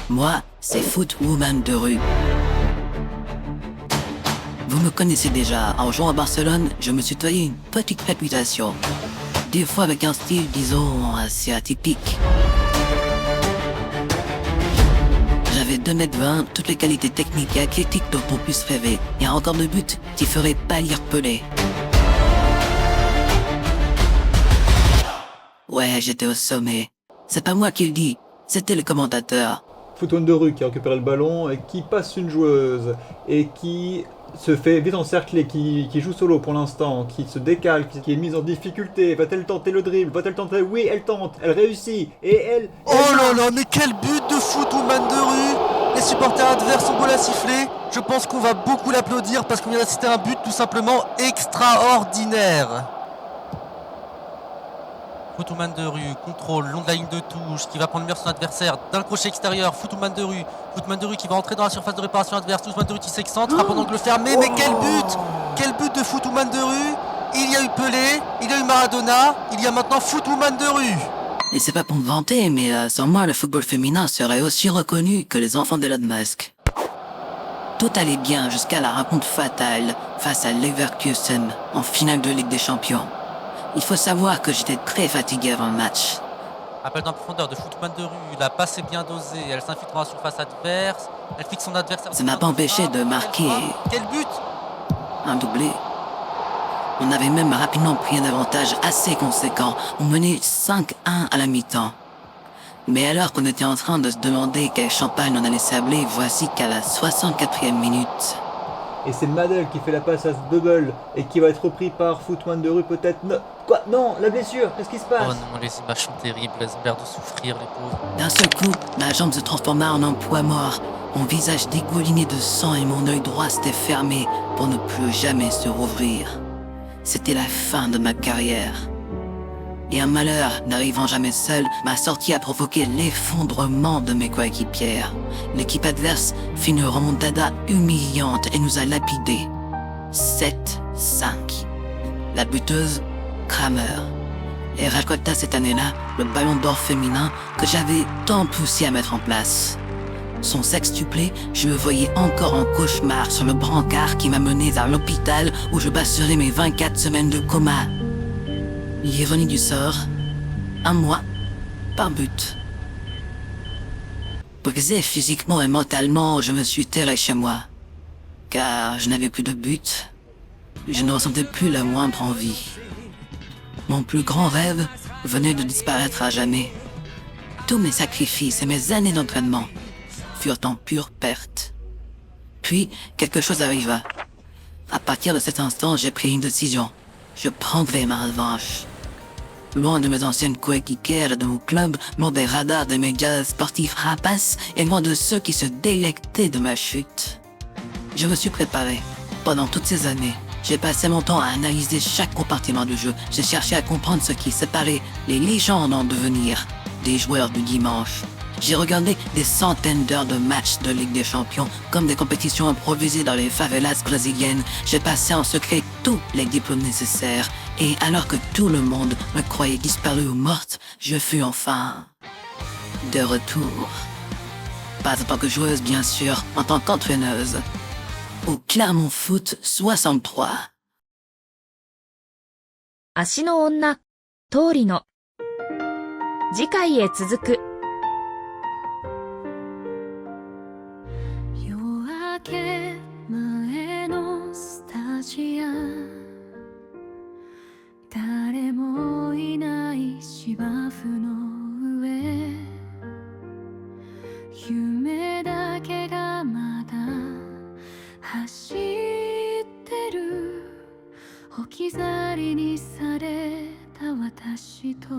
Moi, c'est Footwoman de rue. Vous me connaissez déjà, en jouant à Barcelone, je me suis taillé une petite réputation. Des fois avec un style, disons, assez atypique. J'avais 2,20 m, toutes les qualités techniques et athlétiques dont on puisse rêver, et un record de but qui ferait pâlir Pelé. Ouais, j'étais au sommet. C'est pas moi qui le dis, c'était le commentateur. Football de rue qui a récupéré le ballon et qui passe une joueuse et qui se fait vite encercler, qui joue solo pour l'instant, qui se décale, qui est mise en difficulté. Va-t-elle tenter le dribble? Va-t-elle tenter? Oui, elle tente, elle réussit et Oh là là, mais quel but de Footwoman de rue! Les supporters adverses ont beau la siffler. Je pense qu'on va beaucoup l'applaudir parce qu'on vient d'assister à un but tout simplement extraordinaire. Footwoman de rue, contrôle, long de la ligne de touche, qui va prendre le mur sur son adversaire, d'un crochet extérieur, Footwoman de rue qui va entrer dans la surface de réparation adverse, Footwoman de rue qui s'excentre, frappant d'angle fermé, mais quel but de Footwoman de rue! Il y a eu Pelé, il y a eu Maradona, il y a maintenant Footwoman de rue. Et c'est pas pour me vanter, mais sans moi, le football féminin serait aussi reconnu que les enfants d'Elon Musk. Tout allait bien jusqu'à la rencontre fatale face à Leverkusen en finale de Ligue des Champions. Il faut savoir que j'étais très fatigué avant le match. Appel en profondeur de Footwoman de rue, la passe est bien dosée, elle s'infiltre dans la surface adverse, elle fixe son adversaire. Ça m'a pas empêché de marquer Quel but! un doublé. On avait même rapidement pris un avantage assez conséquent. On menait 5-1 à la mi-temps. Mais alors qu'on était en train de se demander quel champagne on allait sabler, voici qu'à la 64e minute... Et c'est Madel qui fait la passe à ce Bubble et qui va être repris par Footman de rue peut-être. Quoi? Non, la blessure, qu'est-ce qui se passe? Oh non, les images sont terribles, elles ont l'air de souffrir, les pauvres. D'un seul coup, ma jambe se transforma en un poids mort. Mon visage dégouliné de sang et mon œil droit s'était fermé pour ne plus jamais se rouvrir. C'était la fin de ma carrière. Et un malheur, n'arrivant jamais seul, ma sortie a provoqué l'effondrement de mes coéquipières. L'équipe adverse fit une remontada humiliante et nous a lapidés. 7-5. La buteuse, Kramer. Et raccota cette année-là le ballon d'or féminin que j'avais tant poussé à mettre en place. Son sextuplé, je me voyais encore en cauchemar sur le brancard qui m'a mené vers l'hôpital où je passerai mes 24 semaines de coma. L'ironie du sort, un mois par but. Brisé physiquement et mentalement, je me suis terré chez moi. Car je n'avais plus de but, je ne ressentais plus la moindre envie. Mon plus grand rêve venait de disparaître à jamais. Tous mes sacrifices et mes années d'entraînement furent en pure perte. Puis, quelque chose arriva. À partir de cet instant, j'ai pris une décision. Je prendrai ma revanche. Loin de mes anciennes coéquipières de mon club, loin des radars des médias sportifs rapaces et loin de ceux qui se délectaient de ma chute. Je me suis préparé. Pendant toutes ces années, j'ai passé mon temps à analyser chaque compartiment du jeu. J'ai cherché à comprendre ce qui séparait les légendes en devenir des joueurs du dimanche. J'ai regardé des centaines d'heures de matchs de Ligue des Champions, comme des compétitions improvisées dans les favelas brésiliennes. J'ai passé en secret tous les diplômes nécessaires. Et alors que tout le monde me croyait disparue ou morte, je fus enfin de retour. Pas en tant que joueuse, bien sûr, en tant qu'entraîneuse. Au Clermont Foot 63. 足の女、通りの。次回へ続く。夜明け前のスタジア誰もいない芝生の上夢だけがまだ走ってる置き去りにされた私と